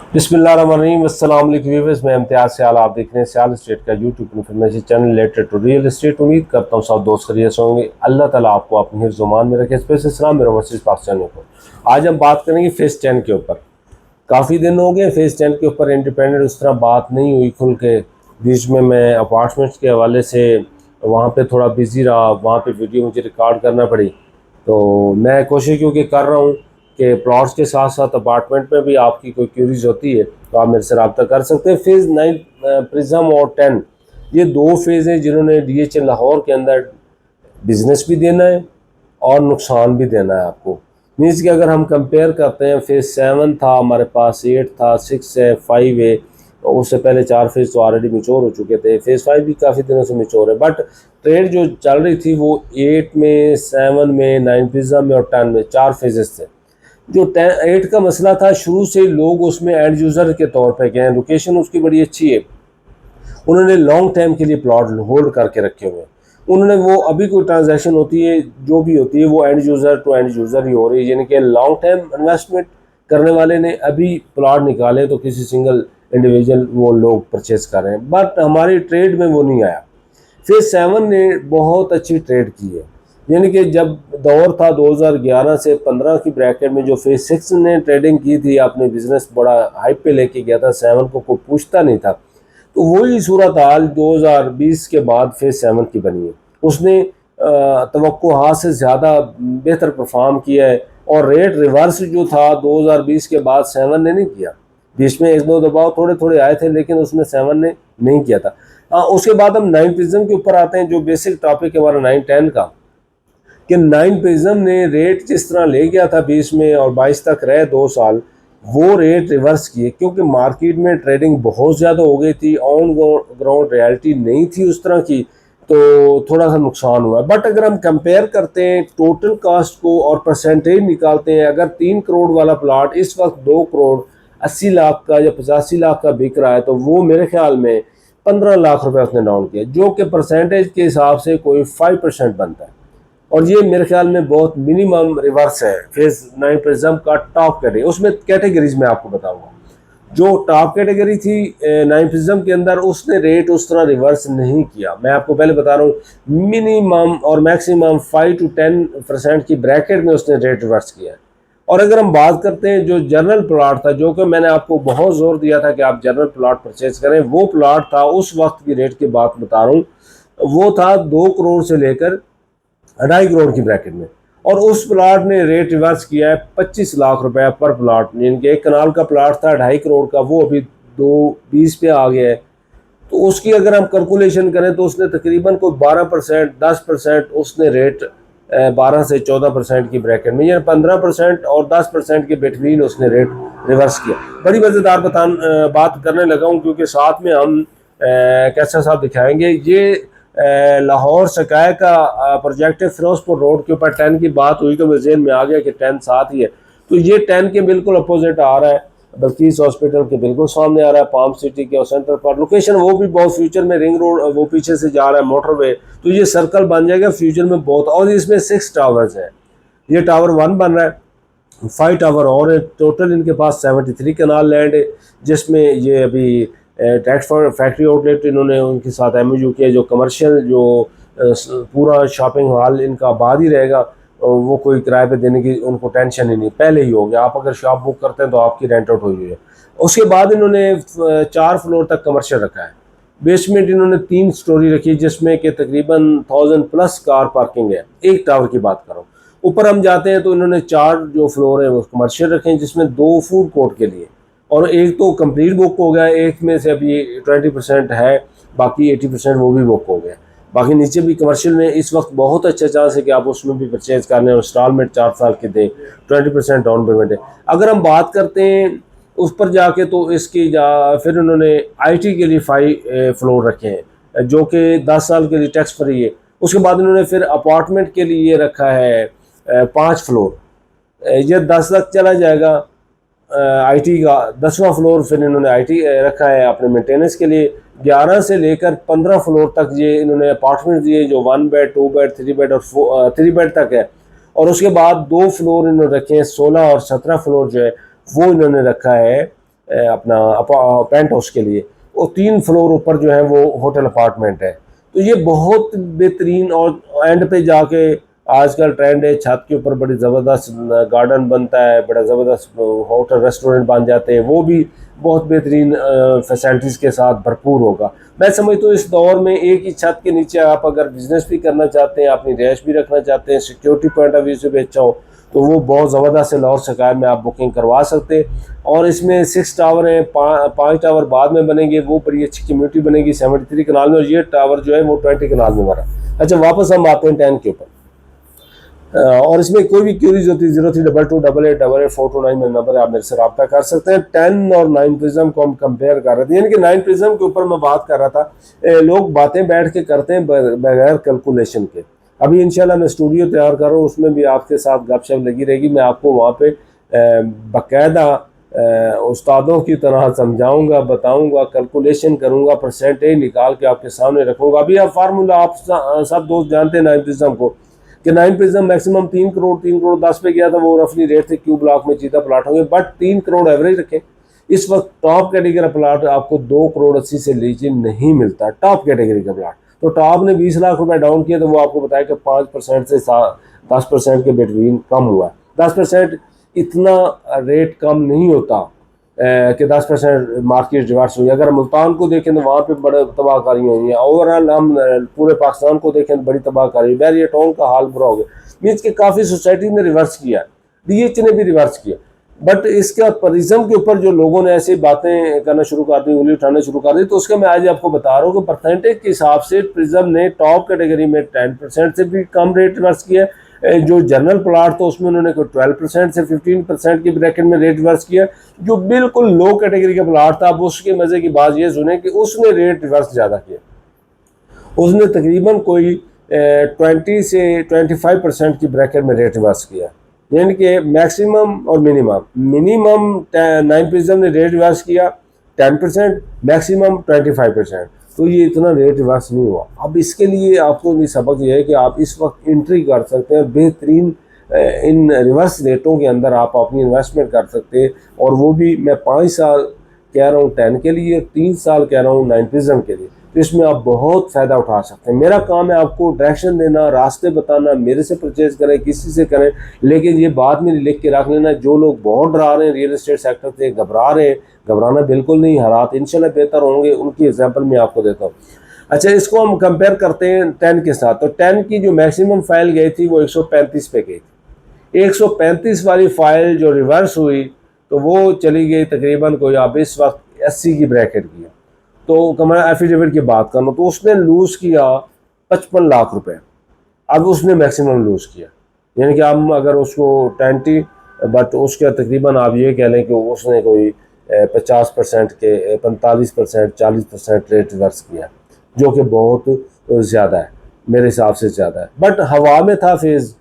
बिस्मिल्लाहिर्रहमानिर्रहीम। अस्सलाम वालेकुम व्यूअर्स, मैं इम्तियाज़ सियाल, आप देख रहे हैं सियाल स्टेट का YouTube information channel related to real estate. उम्मीद करता हूँ सब दोस्त खैरियत से होंगे। अल्लाह ताला आपको अपनी हिफ्ज़-ओ-मान में रखे। स्पेशल सलाम मेरे ओवरसीज़ पाकिस्तानियों को। आज हम बात करेंगे फेज़ 10 के ऊपर। काफ़ी दिन हो गए फेज़ 10 के ऊपर इंडिपेंडेंट उस तरह बात नहीं हुई खुल के। बीच में मैं अपार्टमेंट्स के हवाले से वहाँ पे थोड़ा बिज़ी रहा, वहाँ पे वीडियो मुझे रिकॉर्ड करना पड़ी। तो मैं कोशिश क्योंकि कर रहा हूँ कि प्लॉट्स के साथ साथ अपार्टमेंट में भी आपकी कोई क्यूरीज होती है तो आप मेरे से रब्ता कर सकते हैं। फेज़ 9 प्रिज्म और 10 ये दो फेज़ हैं जिन्होंने DHA लाहौर के अंदर बिज़नेस भी देना है और नुकसान भी देना है आपको। मीन्स कि अगर हम कंपेयर करते हैं, फेज़ 7 था हमारे पास, 8 था, 6 है, 5 है, और उससे पहले 4 फेज़ तो ऑलरेडी मैच्योर हो चुके थे। फेज़ 5 भी काफ़ी दिनों से मैच्योर है, बट ट्रेड जो चल रही थी वो 8 में, 7 में, 9 प्रिज्म में और 10 में 4 फेजेस थे। जो 8 का मसला था, शुरू से लोग उसमें एंड यूज़र के तौर पे गए हैं। लोकेशन उसकी बड़ी अच्छी है, उन्होंने लॉन्ग टाइम के लिए प्लॉट होल्ड करके रखे हुए हैं। उन्होंने वो अभी कोई ट्रांजैक्शन होती है जो भी होती है वो end user to end user ही हो रही है, यानी कि लॉन्ग टाइम इन्वेस्टमेंट करने वाले ने अभी प्लॉट निकाले तो किसी सिंगल इंडिविजुअल वो लोग परचेज कर रहे हैं, बट हमारी ट्रेड में वो नहीं आया। फेज़ 7 ने बहुत अच्छी ट्रेड की है, यानी कि जब दौर था 2011 से 15 की ब्रैकेट में जो फेज़ 6 ने ट्रेडिंग की थी, अपने बिजनेस बड़ा हाइप पे लेके गया था, 7 को कोई पूछता नहीं था। तो वही सूरत हाल 2020 के बाद फेज़ 7 की बनी है। उसने तवक्कुआत से ज़्यादा बेहतर परफॉर्म किया है, और रेट रिवर्स जो था 2020 के बाद 7 ने नहीं किया। बीच में एक दो दबाव थोड़े थोड़े आए थे, लेकिन उसमें 7 ने नहीं किया था। उसके बाद हम 9 प्रिज्म के ऊपर आते हैं, जो बेसिक टॉपिक है हमारा 9-10 का, कि 9 प्रिज्म ने रेट जिस तरह ले गया था 20 में और 22 तक रहे 2 साल, वो रेट रिवर्स किए, क्योंकि मार्केट में ट्रेडिंग बहुत ज़्यादा हो गई थी, ऑन ग्राउंड रियलिटी नहीं थी उस तरह की, तो थोड़ा सा नुकसान हुआ। बट अगर हम कंपेयर करते हैं टोटल कास्ट को और परसेंटेज निकालते हैं, अगर 3 करोड़ वाला प्लाट इस वक्त 2 करोड़ 80 लाख का या 85 लाख का बिक रहा है, तो वो मेरे ख्याल में 15 लाख रुपए उसने डाउन किया, जो कि परसेंटेज के हिसाब से कोई 5% बनता है। और ये मेरे ख्याल में बहुत मिनिमम रिवर्स है फेज़ 9 प्रिज्म का टॉप कैटेगरी। उसमें कैटेगरीज में आपको बताऊंगा, जो टॉप कैटेगरी थी 9 प्रिज्म के अंदर, उसने रेट उस तरह रिवर्स नहीं किया। मैं आपको पहले बता रहा हूँ, मिनिमम और मैक्सिमम 5 to 10% की ब्रैकेट में उसने रेट रिवर्स किया है। और अगर हम बात करते हैं जो जनरल प्लाट था, जो कि मैंने आपको बहुत जोर दिया था कि आप जनरल प्लाट परचेज करें, वो प्लाट था उस वक्त की रेट की बात बता रहा हूँ, वो था 2 करोड़ से लेकर 2.5 करोड़ की ब्रैकेट में, और उस प्लाट ने रेट रिवर्स किया है 25 लाख रुपए पर प्लाट। यानी कि 1 कनाल का प्लाट था 2.5 करोड़ का, वो अभी 2.20 पे आ गया है। तो उसकी अगर हम कैलकुलेशन करें तो उसने तकरीबन कोई 12%, 10% उसने रेट 12 से 14% की ब्रैकेट में, यानी 15% और 10% के बिटवीन उसने रेट रिवर्स किया। बड़ी मज़ेदार बात करने लगा हूँ, क्योंकि साथ में हम कैसा साहब दिखाएंगे। ये लाहौर सकाय का प्रोजेक्ट है, फिरोजपुर रोड के ऊपर। 10 की बात हुई तो मेरे ज़हन में आ गया कि 10 साथ ही है, तो ये 10 के बिल्कुल अपोजिट आ रहा है, बल्किस हॉस्पिटल के बिल्कुल सामने आ रहा है, पाम सिटी के सेंटर पर। लोकेशन वो भी बहुत फ्यूचर में, रिंग रोड वो पीछे से जा रहा है मोटरवे, तो ये सर्कल बन जाएगा फ्यूचर में बहुत। और इसमें 6 टावर्स हैं, ये टावर 1 बन रहा है, 5 टावर और है। टोटल इनके पास 73 कनाल लैंड है, जिसमें ये अभी टैक्स फैक्ट्री आउटलेट इन्होंने उनके साथ MOU किया, जो कमर्शियल जो पूरा शॉपिंग हॉल इनका आबाद ही रहेगा, वो कोई किराए पे देने की उनको टेंशन ही नहीं, पहले ही हो गया। आप अगर शॉप बुक करते हैं तो आपकी रेंट आउट हुई है। उसके बाद इन्होंने 4 फ्लोर तक कमर्शियल रखा है। बेसमेंट इन्होंने 3 स्टोरी रखी है, जिसमें कि तकरीबन 1000+ कार पार्किंग है, एक टावर की बात करो। ऊपर हम जाते हैं तो इन्होंने 4 जो फ्लोर है वो कमर्शियल रखे हैं, जिसमें 2 फूड कोर्ट के लिए, और एक तो कंप्लीट बुक हो गया, एक में से अभी 20% है, बाकी 80% वो भी बुक हो गया। बाकी नीचे भी कमर्शियल में इस वक्त बहुत अच्छा चांस है कि आप उसमें भी परचेज करने, इंस्टॉलमेंट 4 साल के दें, 20% डाउन पेमेंट है। अगर हम बात करते हैं उस पर जाके, तो इसकी फिर उन्होंने IT के लिए 5 फ्लोर रखे हैं, जो कि 10 साल के लिए टैक्स फ्री है। उसके बाद इन्होंने फिर अपार्टमेंट के लिए रखा है 5 फ्लोर, ये 10 तक चला जाएगा। IT का 10वां फ्लोर फिर इन्होंने IT रखा है अपने मेंटेनेंस के लिए। 11 से लेकर 15 फ्लोर तक ये इन्होंने अपार्टमेंट दिए, जो 1 बेड, 2 बेड, 3 बेड और 3 बेड तक है। और उसके बाद 2 फ्लोर इन्होंने रखे हैं, 16 और 17 फ्लोर जो है वो इन्होंने रखा है अपना पेंट हाउस के लिए, वो 3 फ्लोर ऊपर जो है वो होटल अपार्टमेंट है। तो ये बहुत बेहतरीन, और एंड पे जाके आजकल ट्रेंड है छत के ऊपर बड़ी ज़बरदस्त गार्डन बनता है, बड़ा ज़बरदस्त होटल रेस्टोरेंट बन जाते हैं, वो भी बहुत बेहतरीन फैसिलिटीज़ के साथ भरपूर होगा। मैं समझता हूँ इस दौर में एक ही छत के नीचे आप अगर बिज़नेस भी करना चाहते हैं, अपनी रिहाइश भी रखना चाहते हैं, सिक्योरिटी पॉइंट ऑफ व्यू से भी अच्छा हो, तो वो बहुत ज़बरदस्त है। लाहौर स्काई में आप बुकिंग करवा सकते हैं। और इसमें 6 टावर हैं, 5 टावर बाद में बनेंगे, वो बड़ी अच्छी कम्युनिटी बनेगी 73 कनाल में, और ये टावर जो है वो 20 कनाल में बना। अच्छा, वापस हम आते हैं 10 के ऊपर। और इसमें कोई भी क्यूरीज होती है 0322888842 में नंबर है, आप मेरे से रब्ता कर सकते हैं। 10 और 9 प्रिज्म को हम कंपेयर कर रहे थे, यानी कि 9 प्रिज्म के ऊपर मैं बात कर रहा था, लोग बातें बैठ के करते हैं बगैर कैलकुलेशन के। अभी इंशाल्लाह मैं स्टूडियो तैयार कर रहा हूँ, उसमें भी आपके साथ गपशप लगी रहेगी। मैं आपको वहाँ पे बाकायदा उस्तादों की तरह समझाऊंगा, बताऊंगा, कैलकुलेशन करूंगा, परसेंटेज निकाल के आपके सामने रखूंगा। अभी आप फार्मूला आप सब दोस्त जानते हैं 9 प्रिज्म को, कि 9 प्रिज्म मैक्सिमम 3 करोड़ 10 पे गया था, वो रफली रेट थे क्यू ब्लॉक में चीता प्लाट होंगे, बट 3 करोड़ एवरेज रखें। इस वक्त टॉप कैटेगरी प्लाट आपको 2 करोड़ 80 से नीचे नहीं मिलता, टॉप कैटेगरी का प्लाट। तो टॉप ने 20 लाख रुपए डाउन किया, तो वो आपको बताया कि 5% से 10% के बिटवीन कम हुआ। 10% इतना रेट कम नहीं होता कि 10% मार्केट रिवर्स हुई। अगर मुल्तान को देखें तो वहाँ पे बड़े तबाहकारी हुई है। ओवरऑल हम पूरे पाकिस्तान को देखें तो बड़ी तबाहकारी, बैरियर टाउन का हाल बुरा हो गया। मीन्स कि काफ़ी सोसाइटी ने रिवर्स किया, DH ने भी रिवर्स किया, बट इसका प्रिज्म के ऊपर जो लोगों ने ऐसी बातें करना शुरू कर दी, उंगली उठाना शुरू कर दी, तो उसका मैं आज आपको बता रहा हूँ कि परसेंटेज के हिसाब से प्रिज्म ने टॉप कैटेगरी में 10% से भी कम रेट रिवर्स किया। जो जनरल प्लाट तो उसमें उन्होंने कोई 12% से 15% की ब्रैकेट में रेट रिवर्स किया। जो बिल्कुल लो कैटेगरी का प्लाट था, अब उसके मजे की बात ये सुने कि उसने रेट रिवर्स ज़्यादा किया। उसने तकरीबन कोई 20 से 25% की ब्रैकेट में रेट रिवर्स किया, यानी कि मैक्सिमम और मिनिमम 9 प्रिज्म ने रेट रिवर्स किया 10%, मैक्सिमम 25%। तो ये इतना रेट रिवर्स नहीं हुआ। अब इसके लिए आपको ये सबक ये है कि आप इस वक्त एंट्री कर सकते हैं, बेहतरीन इन रिवर्स रेटों के अंदर आप अपनी इन्वेस्टमेंट कर सकते हैं। और वो भी मैं 5 साल कह रहा हूँ 10 के लिए, 3 साल कह रहा हूँ 9 प्रिज्म के लिए। तो इसमें आप बहुत फ़ायदा उठा सकते हैं। मेरा काम है आपको डायरेक्शन देना, रास्ते बताना, मेरे से परचेज करें, किसी से करें, लेकिन ये बात में लिख के रख लेना, जो लोग बहुत डरा रहे हैं रियल एस्टेट सेक्टर से, घबरा रहे हैं, घबराना बिल्कुल नहीं, हालात इंशाल्लाह बेहतर होंगे। उनकी एग्जांपल मैं आपको देता हूँ। अच्छा, इसको हम कंपेयर करते हैं 10 के साथ। तो 10 की जो मैक्सिमम फाइल गई थी वो 135 पे गई थी। 135 वाली फाइल जो रिवर्स हुई तो वो चली गई तकरीबन कोई आप इस वक्त 80 की ब्रैकेट की। तो मैं एफिडेविट की बात करूँ तो उसने लूज़ किया 55 लाख रुपए। अब उसने मैक्सिमम लूज़ किया, यानी कि हम अगर उसको 20, बट उसका तकरीबन आप ये कह लें कि उसने कोई 50% के 45% 40% रेट रिवर्स किया, जो कि बहुत ज़्यादा है, मेरे हिसाब से ज़्यादा है। बट हवा में था फेज़,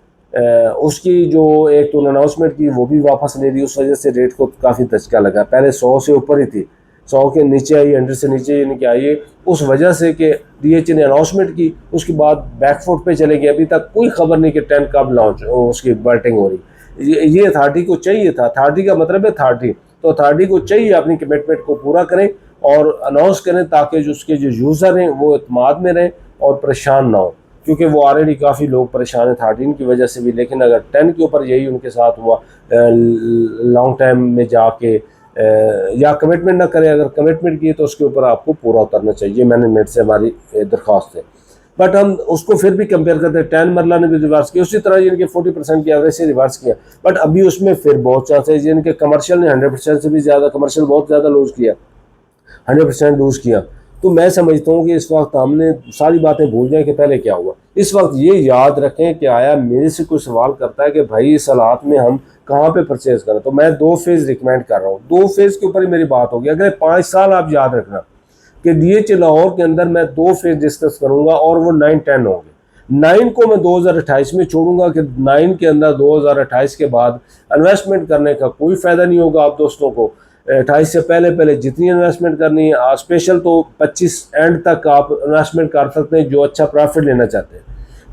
उसकी जो एक तो अनाउंसमेंट की वो भी वापस ले ली, उस वजह से रेट को काफ़ी धचका लगा। पहले 100 से ऊपर ही थी, 100 के नीचे आई, 100 से नीचे यानी कि आई है, उस वजह से कि DH ने अनाउंसमेंट की, उसके बाद बैकफुट पे चले गए। अभी तक कोई खबर नहीं कि 10 कब लॉन्च उसकी बर्टिंग हो रही। ये अथॉरिटी को चाहिए था, अथॉरिटी का मतलब है अथॉरिटी, तो अथॉरिटी को चाहिए अपनी कमिटमेंट को पूरा करें और अनाउंस करें, ताकि जो उसके जो यूज़र हैं वो इत्मीनान में रहें और परेशान ना हो, क्योंकि वो ऑलरेडी काफ़ी लोग परेशान हैं 13 की वजह से भी। लेकिन अगर 10 के ऊपर यही उनके साथ हुआ, लॉन्ग टाइम में जाके या कमिटमेंट ना करें, अगर कमिटमेंट की तो उसके ऊपर आपको पूरा उतरना चाहिए, मैनेजमेंट से हमारी दरख्वास्त है। बट हम उसको फिर भी कंपेयर करते हैं, 10 मरला ने भी रिवर्स किया उसी तरह, यानी कि 40% की एवरेज से रिवर्स किया, बट अभी उसमें फिर बहुत चांस है, यानी कि कमर्शियल ने 100% से भी ज़्यादा, कमर्शियल बहुत ज़्यादा लूज़ किया, 100% लूज़ किया। तो मैं समझता हूँ कि इस वक्त हमने सारी बातें भूल जाएं कि पहले क्या हुआ। इस वक्त ये याद रखें कि आया मेरे से कोई सवाल करता है कि भाई इस हालात में हम कहाँ पे परचेज करें, तो मैं 2 फेज़ रिकमेंड कर रहा हूँ। 2 फेज़ के ऊपर ही मेरी बात होगी। अगले 5 साल आप याद रखना कि DH लाहौर के अंदर मैं 2 फेज़ डिस्कस करूँगा, और वो 9-10 होंगे। 9 को मैं 2028 में छोड़ूंगा कि 9 के अंदर 2028 के बाद इन्वेस्टमेंट करने का कोई फ़ायदा नहीं होगा। आप दोस्तों को 28 से पहले जितनी इन्वेस्टमेंट करनी है, स्पेशल तो 25 एंड तक आप इन्वेस्टमेंट कर सकते हैं, जो अच्छा प्रॉफिट लेना चाहते हैं,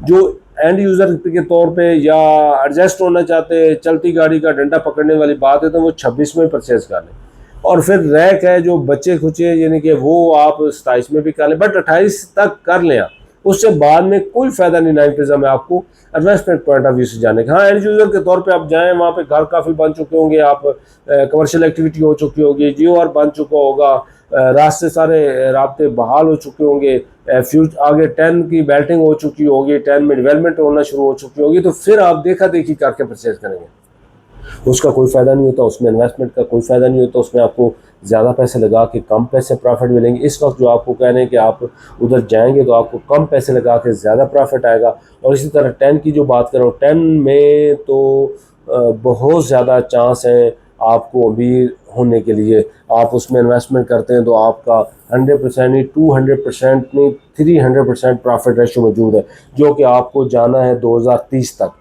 जो एंड यूज़र के तौर पे या एडजस्ट होना चाहते हैं, चलती गाड़ी का डंडा पकड़ने वाली बात है, तो वो 26 में परचेज कर लें। और फिर रैक है जो बच्चे खुचे यानी कि वो आप 27 में भी कर लें, बट 28 तक कर लें आप, उससे बाद में कोई फ़ायदा नहीं 9 पिज़्ज़ा में आपको इन्वेस्टमेंट पॉइंट ऑफ व्यू से जाने का। हाँ, एंड यूज़र के तौर पे आप जाएं, वहाँ पे घर काफ़ी बन चुके होंगे, आप कमर्शियल एक्टिविटी हो चुकी होगी, जियो आर बन चुका होगा, रास्ते सारे रास्ते बहाल हो चुके होंगे, आगे 10 की बैटिंग हो चुकी होगी, 10 में डेवलपमेंट होना शुरू हो चुकी होगी, तो फिर आप देखा देखी करके परचेज करेंगे, उसका कोई फ़ायदा नहीं होता, उसमें इन्वेस्टमेंट का कोई फ़ायदा नहीं होता, उसमें आपको ज़्यादा पैसे लगा के कम पैसे प्रॉफिट मिलेंगे। इस वक्त जो आपको कह रहे हैं कि आप उधर जाएंगे तो आपको कम पैसे लगा के ज़्यादा प्रॉफिट आएगा। और इसी तरह 10 की जो बात कर रहा हूँ, 10 में तो बहुत ज़्यादा चांस है आपको अमीर होने के लिए। आप उसमें इन्वेस्टमेंट करते हैं तो आपका 100% नहीं, 200% नहीं, 300% प्रॉफिट रेशो मौजूद है, जो कि आपको जाना है 2030 तक।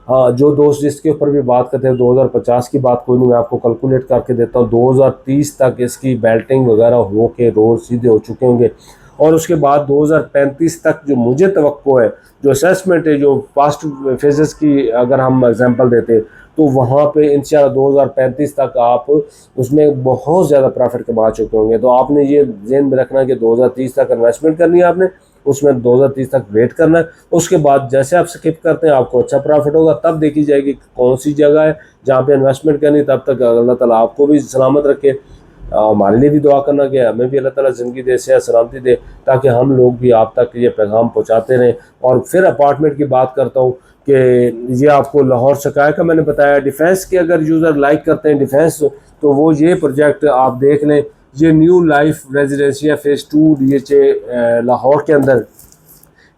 हाँ, जो दोस्त जिसके ऊपर भी बात करते हैं 2050 की बात कोई नहीं, मैं आपको कैलकुलेट करके देता हूँ, 2030 तक इसकी बेल्टिंग वगैरह हो के रोड सीधे हो चुके होंगे। और उसके बाद 2035 तक जो मुझे तवक्को है, जो असेसमेंट है, जो पास्ट फेजेस की अगर हम एग्जांपल देते तो वहाँ पे इंशाल्लाह 2035 तक आप उसमें बहुत ज़्यादा प्रॉफिट कमा चुके होंगे। तो आपने ये ज़हन में रखना कि 2030 तक इन्वेस्टमेंट करनी है आपने, उसमें 2030 तक वेट करना है। उसके बाद जैसे आप स्किप करते हैं आपको अच्छा प्रॉफिट होगा, तब देखी जाएगी कौन सी जगह है जहाँ पे इन्वेस्टमेंट करनी। तब तक अल्लाह ताला आपको भी सलामत रखे, हमारे लिए भी दुआ करना कि हमें भी अल्लाह ताला ज़िंदगी दे, सेहत सलामती दे, ताकि हम लोग भी आप तक ये पैगाम पहुँचाते रहें। और फिर अपार्टमेंट की बात करता हूँ कि ये आपको लाहौर सकाया का मैंने बताया। डिफेंस के अगर यूज़र लाइक करते हैं डिफेंस, तो वो ये प्रोजेक्ट आप देख लें, ये new life residencia phase 2 DHA Lahore के अंदर।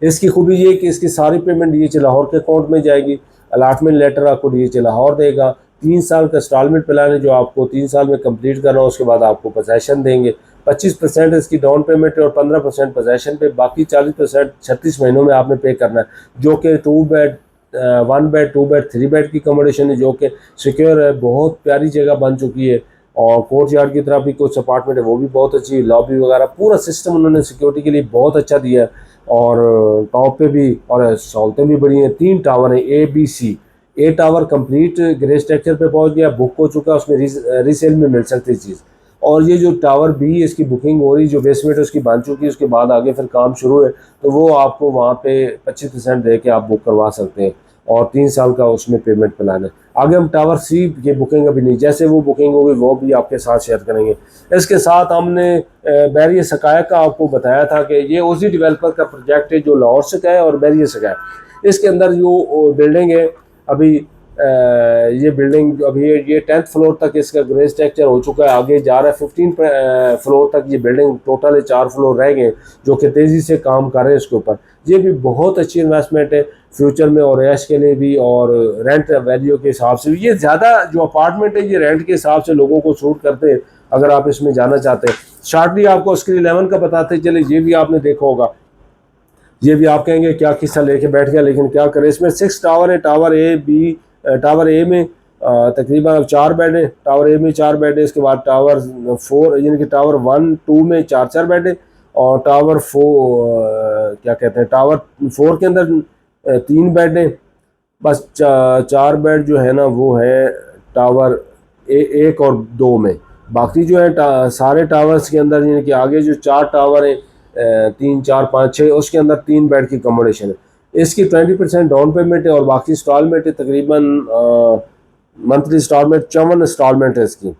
इसकी खूबी ये कि इसकी सारी पेमेंट DHA लाहौर के अकाउंट में जाएगी, अलाटमेंट लेटर आपको DHA लाहौर देगा, 3 साल का इंस्टॉलमेंट प्लान है जो आपको 3 साल में कंप्लीट करना है, उसके बाद आपको पोजेसन देंगे। 25% इसकी डाउन पेमेंट है और 15% पोजेसन पे, बाकी 40% 36 महीनों में आपने पे करना है, जो कि 2 बेड 1 बेड 2 बेड 3 बेड की अकोमोडेशन है, जो कि सिक्योर है, बहुत प्यारी जगह बन चुकी है। और कोर्ट यार्ड की तरफ भी कुछ अपार्टमेंट है, वो भी बहुत अच्छी, लॉबी वगैरह पूरा सिस्टम उन्होंने सिक्योरिटी के लिए बहुत अच्छा दिया है। और टॉप पे भी और सहूलतें भी बड़ी हैं। 3 टावर हैं ABC। ए टावर कंप्लीट ग्रे स्ट्रक्चर पे पहुंच गया, बुक हो चुका, उसमें रीसेल में मिल सकती चीज़। और ये जो टावर B इसकी बुकिंग हो रही, जो बेसमेंट उसकी बन चुकी है, उसके बाद आगे फिर काम शुरू है, तो वो आपको वहाँ पे 25% दे के आप बुक करवा सकते हैं और 3 साल का उसमें पेमेंट प्लान है। आगे हम टावर C की बुकिंग अभी नहीं, जैसे वो बुकिंग होगी वो भी आपके साथ शेयर करेंगे। इसके साथ हमने बैरियर सकाया का आपको बताया था कि ये उसी डेवलपर का प्रोजेक्ट है जो लाहौर सकाया और बैरियर सकाया। इसके अंदर जो बिल्डिंग है अभी ये बिल्डिंग अभी ये 10th फ्लोर तक इसका ग्रे स्ट्रक्चर हो चुका है, आगे जा रहा है 15 फ्लोर तक। ये बिल्डिंग टोटल 4 फ्लोर रह गए जो कि तेज़ी से काम कर रहे हैं इसके ऊपर। ये भी बहुत अच्छी इन्वेस्टमेंट है फ्यूचर में, और ऐश के लिए भी और रेंट वैल्यू के हिसाब से भी। ये ज़्यादा जो अपार्टमेंट है ये रेंट के हिसाब से लोगों को सूट करते हैं अगर आप इसमें जाना चाहते हैं। शार्टली आपको स्क्रीन 11 का बताते चले, ये भी आपने देखा होगा, ये भी आप कहेंगे क्या किस्सा लेके बैठ गया, लेकिन क्या करें। इसमें 6 टावर है, टावर ए में तकरीबन 4 बेड है, टावर ए में 4 बेड है। इसके बाद टावर 4 यानी कि टावर 1 2 में 4 बेड है, और टावर 4 क्या कहते हैं टावर 4 के अंदर 3 बेड है। बस 4 बेड जो है ना वो है टावर 1 और 2 में। बाकी जो है सारे टावर्स के अंदर यानी कि आगे जो 4 टावर हैं 3 4 5 6, उसके अंदर 3 बेड की अकोमोडेशन है। इसकी 20% डाउन पेमेंट है और बाकी इंस्टॉलमेंट है तकरीबन मंथली इंस्टॉलमेंट 54 इंस्टॉलमेंट है इसकी।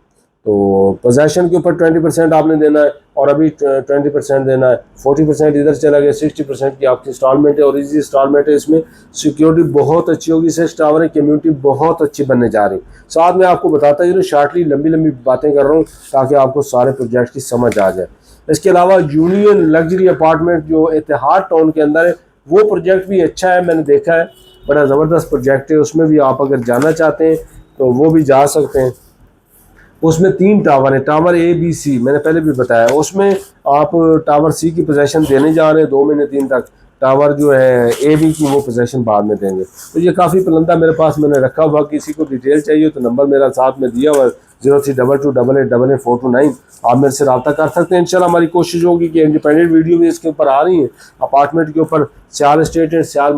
तो पोजेसन के ऊपर 20% आपने देना है और अभी 20% देना है, 40% इधर चला गया, 60% की आपकी इंस्टॉलमेंट है और इजी इंस्टॉलमेंट है। इसमें सिक्योरिटी बहुत अच्छी होगी, 6 टावर है, कम्युनिटी बहुत अच्छी बनने जा रही। साथ में आपको बताता हूँ शार्टली लंबी लंबी बातें कर रहा हूँ ताकि आपको सारे प्रोजेक्ट की समझ आ जाए। इसके अलावा यूनियन लग्जरी अपार्टमेंट जो इत्तेहाद टाउन के अंदर है, वो प्रोजेक्ट भी अच्छा है, मैंने देखा है, बड़ा ज़बरदस्त प्रोजेक्ट है। उसमें भी आप अगर जाना चाहते हैं तो वो भी जा सकते हैं। उसमें 3 टावर है, टावर ABC मैंने पहले भी बताया। उसमें आप टावर C की पोजीशन देने जा रहे हैं 2 महीने 3 तक, टावर जो है AB की वो पोजीशन बाद में देंगे। तो ये काफ़ी पलंदा मेरे पास मैंने रखा हुआ, किसी को डिटेल चाहिए तो नंबर मेरा साथ में दिया हुआ 032288884229, आप मेरे से रब्ता कर सकते हैं। इंशाल्लाह हमारी कोशिश होगी कि इंडिपेंडेंट वीडियो भी इसके ऊपर आ रही है अपार्टमेंट के ऊपर। सियाल एस्टेट एंड सियाल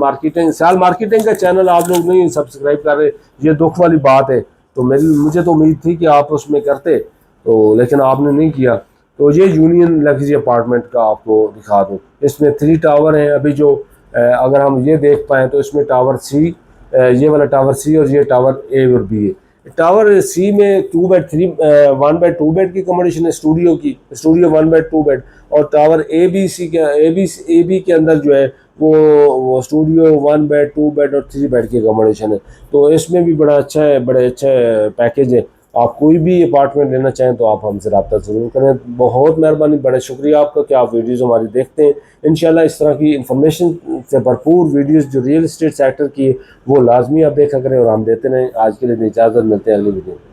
मार्केटिंग का चैनल आप लोग नहीं सब्सक्राइब कर रहे, ये दुख वाली बात है। तो मुझे तो उम्मीद थी कि आप उसमें करते, तो लेकिन आपने नहीं किया। तो ये यूनियन लग्जरी अपार्टमेंट का आपको दिखा दूँ। इसमें 3 टावर हैं अभी जो अगर हम ये देख पाएँ तो इसमें टावर सी, ये वाला टावर सी और ये टावर ए और बी है। टावर सी में 2 बेड 1 बेड 2 बेड की कम्बोडिशन है स्टूडियो की, स्टूडियो 1 बेड 2 बेड। और टावर ए बी के अंदर जो है वो स्टूडियो 1 बेड 2 बेड और 3 बेड की कम्बोडिशन है। तो इसमें भी बड़ा अच्छा है, बड़े अच्छे पैकेज है। आप कोई भी अपार्टमेंट लेना चाहें तो आप हमसे रब्ता ज़रूर करें। बहुत मेहरबानी, बड़ा शुक्रिया आपका कि आप वीडियोज़ हमारी देखते हैं। इंशाल्लाह इस तरह की इंफॉर्मेशन से भरपूर वीडियोज़ जो रियल इस्टेट सेक्टर की वो लाजमी आप देखा करें और हम देते रहें। आज के लिए इजाज़त, मिलते हैं अगली वीडियो में।